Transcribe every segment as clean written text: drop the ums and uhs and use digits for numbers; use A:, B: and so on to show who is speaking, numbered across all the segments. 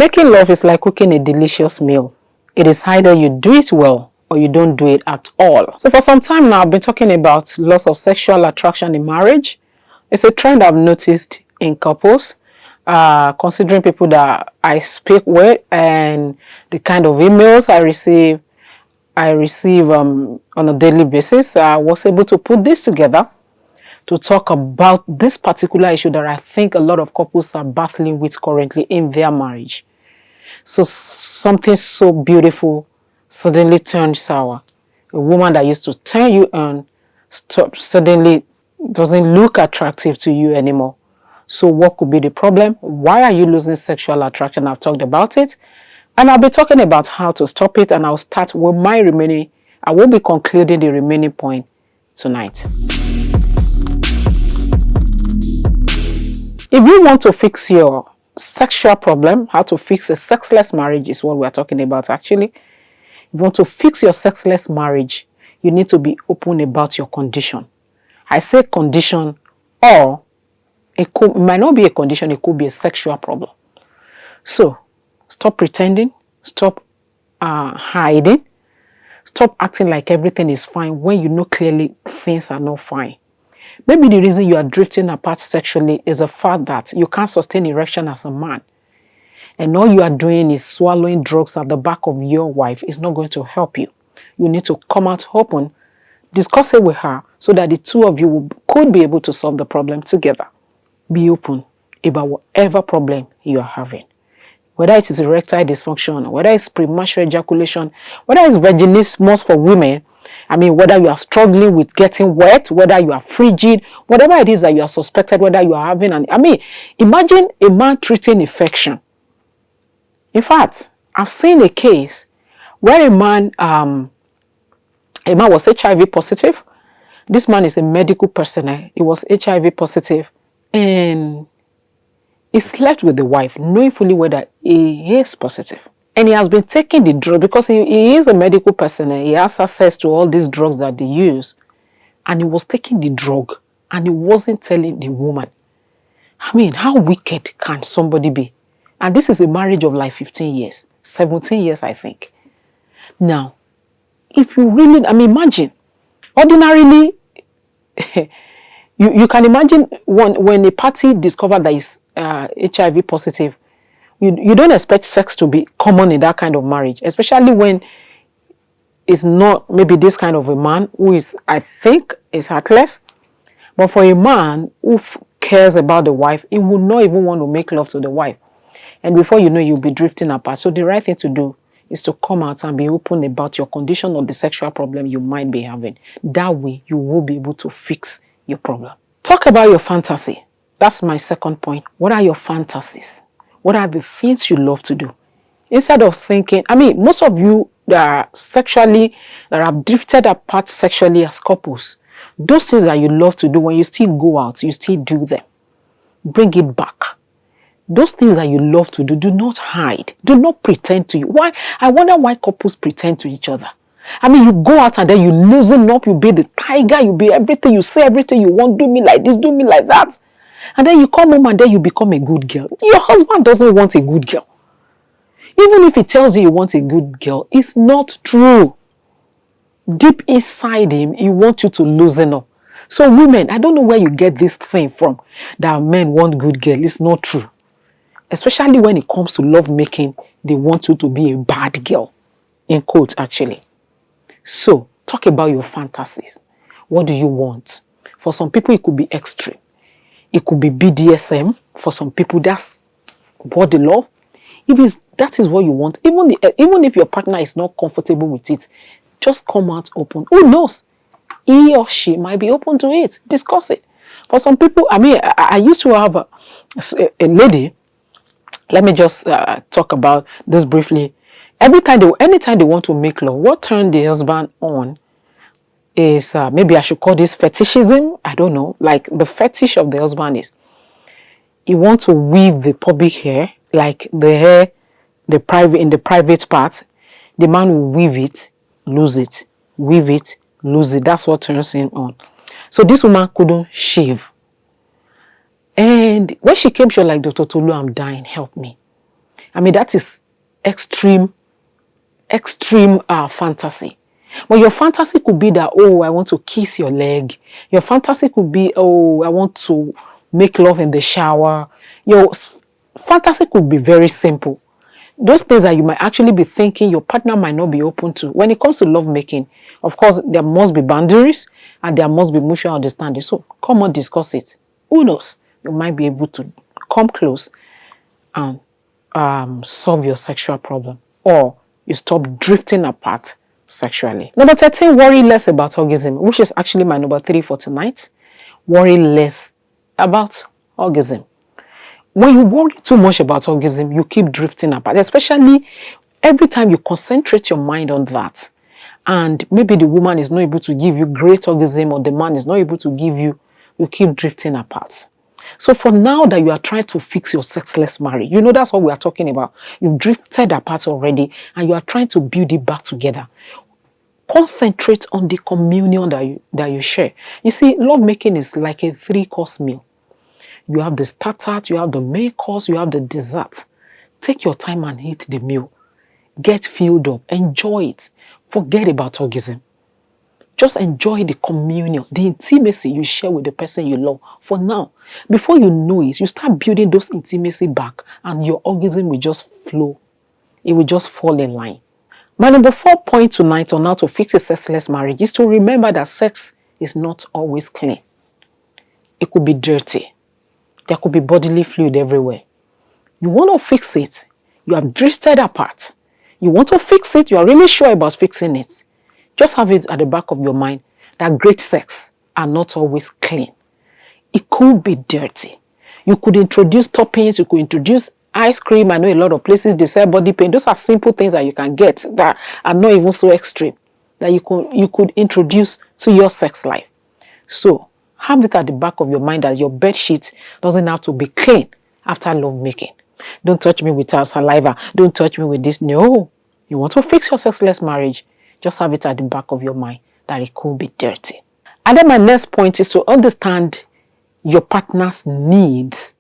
A: Making love is like cooking a delicious meal. It is either you do it well or you don't do it at all. So for some time now, I've been talking about loss of sexual attraction in marriage. It's a trend I've noticed in couples, considering people that I speak with and the kind of emails I receive on a daily basis. I was able to put this together to talk about this particular issue that I think a lot of couples are battling with currently in their marriage. So something so beautiful suddenly turned sour. A woman that used to turn you on suddenly doesn't look attractive to you anymore. So what could be the problem? Why are you losing sexual attraction? I've talked about it. And I'll be talking about how to stop it, and I'll start with I will be concluding the remaining point tonight. If you want to fix your sexual problem, how to fix a sexless marriage is what we're talking about actually. If you want to fix your sexless marriage, you need to be open about your condition. I say condition, or it might not be a condition, it could be a sexual problem. So, stop pretending, stop hiding, stop acting like everything is fine when you know clearly things are not fine. Maybe the reason you are drifting apart sexually is the fact that you can't sustain erection as a man. And all you are doing is swallowing drugs at the back of your wife. Is not going to help you. You need to come out open, discuss it with her, so that the two of you could be able to solve the problem together. Be open about whatever problem you are having. Whether it is erectile dysfunction, whether it's premature ejaculation, whether it's vaginismus for women, whether you are struggling with getting wet, whether you are frigid, whatever it is that you are suspected, whether you are having imagine a man treating infection. In fact, I've seen a case where a man was HIV positive. This man is a medical personnel. He was HIV positive and he slept with the wife, knowing fully well that he is positive. And he has been taking the drug because he is a medical personnel. He has access to all these drugs that they use. And he was taking the drug and he wasn't telling the woman. How wicked can somebody be? And this is a marriage of like 15 years, 17 years, I think. Now, if you really, imagine, ordinarily, you can imagine when a party discovered that is HIV positive, you don't expect sex to be common in that kind of marriage, especially when it's not maybe this kind of a man who is, I think, is heartless. But for a man who cares about the wife, he would not even want to make love to the wife. And before you know, you'll be drifting apart. So the right thing to do is to come out and be open about your condition or the sexual problem you might be having. That way, you will be able to fix your problem. Talk about your fantasy. That's my second point. What are your fantasies? What are the things you love to do? Instead of thinking, most of you that have drifted apart sexually as couples, those things that you love to do, when you still go out, you still do them. Bring it back. Those things that you love to do, do not hide. Do not pretend to you. Why? I wonder why couples pretend to each other. You go out and then you loosen up, you be the tiger, you be everything, you say everything you want, do me like this, do me like that. And then you come home and then you become a good girl. Your husband doesn't want a good girl. Even if he tells you he wants a good girl, it's not true. Deep inside him, he wants you to loosen up. So women, I don't know where you get this thing from, that men want good girl. It's not true. Especially when it comes to love making, they want you to be a bad girl. In quotes, actually. So, talk about your fantasies. What do you want? For some people, it could be extreme. It could be BDSM. For some people, that's what they love. That is what you want, even if your partner is not comfortable with it, just come out open. Who knows? He or she might be open to it. Discuss it. For some people, I used to have a lady. Let me just talk about this briefly. Anytime they want to make love, what turned the husband on is, maybe I should call this fetishism. I don't know. Like the fetish of the husband is, he wants to weave the pubic hair, like the hair, in the private part. The man will weave it, lose it, weave it, lose it. That's what turns him on. So this woman couldn't shave. And when she came, she was like, Dr. Tolu, I'm dying, help me. I mean, that is extreme fantasy. But your fantasy could be that, oh, I want to kiss your leg. Your fantasy could be, oh, I want to make love in the shower. Your fantasy could be very simple. Those things that you might actually be thinking your partner might not be open to. When it comes to love making, of course, there must be boundaries and there must be mutual understanding. So come on, discuss it. Who knows? You might be able to come close and solve your sexual problem, or you stop drifting apart sexually. Number 13, worry less about orgasm, which is actually my number 3 for tonight. Worry less about orgasm. When you worry too much about orgasm, you keep drifting apart, especially every time you concentrate your mind on that. And maybe the woman is not able to give you great orgasm, or the man is not able to give you, you keep drifting apart. So for now that you are trying to fix your sexless marriage, you know that's what we are talking about. You've drifted apart already and you are trying to build it back together. Concentrate on the communion that you share. You see, love making is like a 3-course meal. You have the starter, you have the main course, you have the dessert. Take your time and eat the meal. Get filled up. Enjoy it. Forget about orgasm. Just enjoy the communion, the intimacy you share with the person you love for now. Before you know it, you start building those intimacy back and your orgasm will just flow. It will just fall in line. My number 4 point tonight on how to fix a sexless marriage is to remember that sex is not always clean. It could be dirty. There could be bodily fluid everywhere. You want to fix it. You have drifted apart. You want to fix it. You are really sure about fixing it. Just have it at the back of your mind that great sex are not always clean. It could be dirty. You could introduce toppings. You could introduce ice cream. I know a lot of places they sell body paint. Those are simple things that you can get that are not even so extreme that you could introduce to your sex life. So have it at the back of your mind that your bed sheet doesn't have to be clean after love making. Don't touch me with saliva. Don't touch me with this. No. You want to fix your sexless marriage, just have it at the back of your mind that it could be dirty. And then my next point is to understand your partner's needs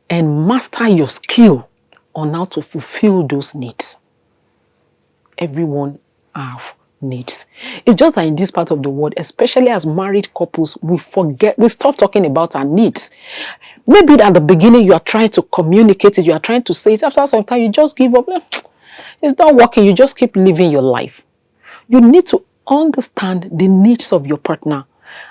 A: and master your skill on how to fulfill those needs. Everyone have needs. It's just that in this part of the world, especially as married couples, we stop talking about our needs. Maybe at the beginning you are trying to communicate it, you are trying to say it. After some time, you just give up. It's not working. You just keep living your life. You need to understand the needs of your partner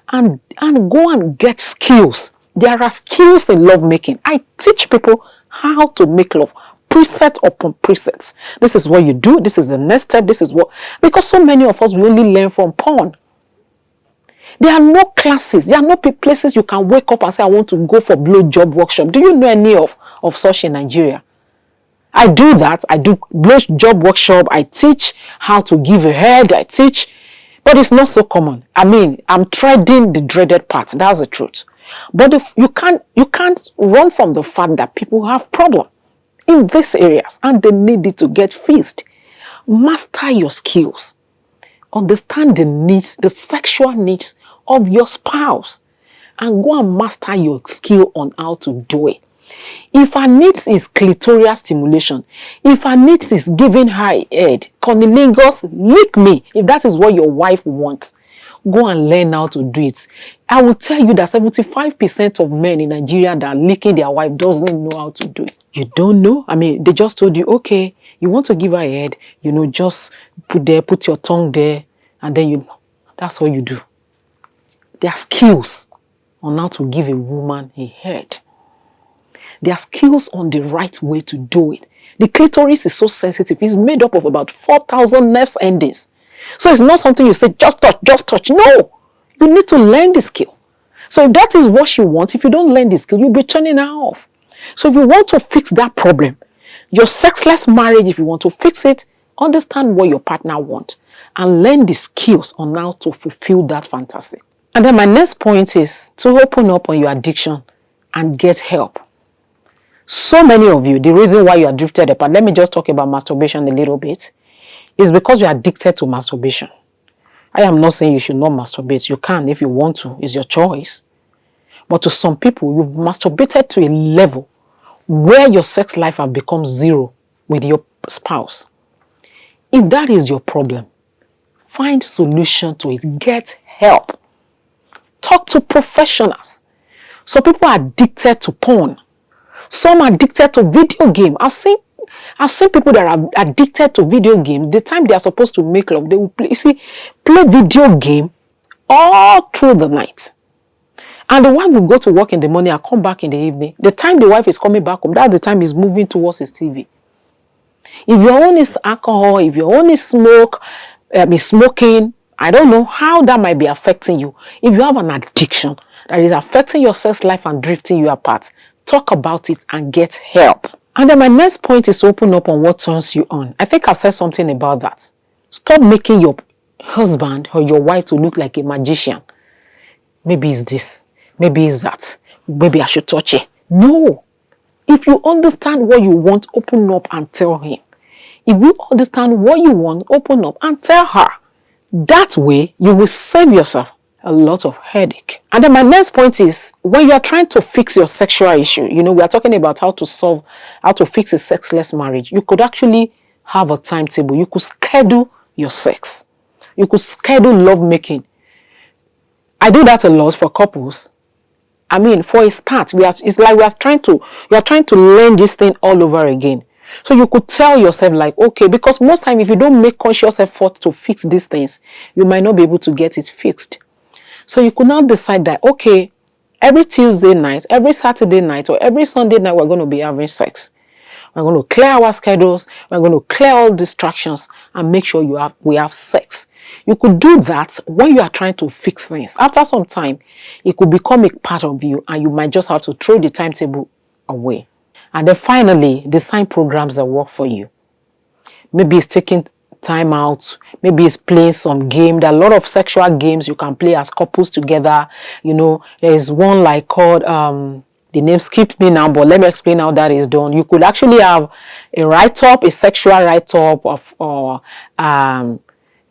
A: and go and get skills. There are skills in love making. I teach people how to make love, preset upon presets. This is what you do. This is the next step. This is what, because so many of us, we only learn from porn. There are no classes. There are no places you can wake up and say, I want to go for blow job workshop. Do you know any of such in Nigeria? I do that. I do blow job workshop. I teach how to give a head. I teach, but it's not so common. I mean, I'm treading the dreaded part. That's the truth. But if you can't run from the fact that people have problems in these areas and they need it to get fixed. Master your skills. Understand the needs, the sexual needs of your spouse, and go and master your skill on how to do it. If her needs is clitoral stimulation, if her needs is giving her head, cunnilingus, lick me, if that is what your wife wants, go and learn how to do it. I will tell you that 75% of men in Nigeria that are licking their wife doesn't know how to do it. You don't know? I mean, they just told you, okay, you want to give her a head, just put your tongue there, and then that's what you do. There are skills on how to give a woman a head. There are skills on the right way to do it. The clitoris is so sensitive. It's made up of about 4,000 nerve endings. So it's not something you say, just touch. No, you need to learn the skill. So if that is what she wants, if you don't learn the skill, you'll be turning her off. So if you want to fix that problem, your sexless marriage, if you want to fix it, understand what your partner wants and learn the skills on how to fulfill that fantasy. And then my next point is to open up on your addiction and get help. So many of you, the reason why you are drifted apart, let me just talk about masturbation a little bit, is because you are addicted to masturbation. I am not saying you should not masturbate. You can if you want to. It's your choice. But to some people, you've masturbated to a level where your sex life has become zero with your spouse. If that is your problem, find solution to it. Get help. Talk to professionals. So people are addicted to porn. Some are addicted to video game. I've seen people that are addicted to video games. The time they are supposed to make love, they will play video game all through the night. And the wife will go to work in the morning and come back in the evening. The time the wife is coming back home, that's the time he's moving towards his TV. If your own is alcohol, if your own is smoking, I don't know how that might be affecting you. If you have an addiction that is affecting your sex life and drifting you apart, talk about it and get help. And then my next point is to open up on what turns you on. I think I've said something about that. Stop making your husband or your wife to look like a magician. Maybe it's this. Maybe it's that. Maybe I should touch it. No. If you understand what you want, open up and tell him. If you understand what you want, open up and tell her. That way, you will save yourself a lot of headache. And then my next point is, when you are trying to fix your sexual issue, we are talking about how to fix a sexless marriage. You could actually have a timetable. You could schedule your sex. You could schedule love making. I do that a lot for couples. I mean, for a start, it's like you are trying to learn this thing all over again. So you could tell yourself like, okay, because most time if you don't make conscious effort to fix these things, you might not be able to get it fixed. So you could now decide that, okay, every Tuesday night, every Saturday night, or every Sunday night, we're going to be having sex. We're going to clear our schedules. We're going to clear all distractions and make sure we have sex. You could do that when you are trying to fix things. After some time, it could become a part of you and you might just have to throw the timetable away. And then finally, design programs that work for you. Maybe it's taking time out. Maybe it's playing some game. There are a lot of sexual games you can play as couples together. There is one like called, the name skipped me now, but let me explain how that is done. You could actually have a write-up, a sexual write-up or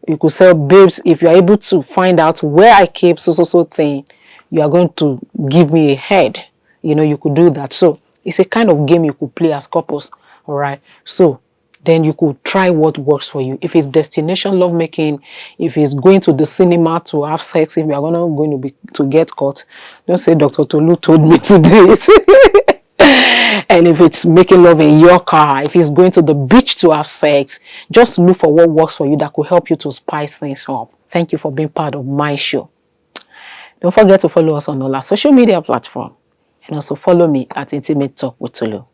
A: you could say, babes, if you're able to find out where I keep so thing, you are going to give me a head. You could do that. So it's a kind of game you could play as couples. All right. So then you could try what works for you. If it's destination lovemaking, if it's going to the cinema to have sex, if you are going to get caught, don't say Dr. Tolu told me to do it. And if it's making love in your car, if it's going to the beach to have sex, just look for what works for you that could help you to spice things up. Thank you for being part of my show. Don't forget to follow us on all our social media platforms. And also follow me at Intimate Talk with Tolu.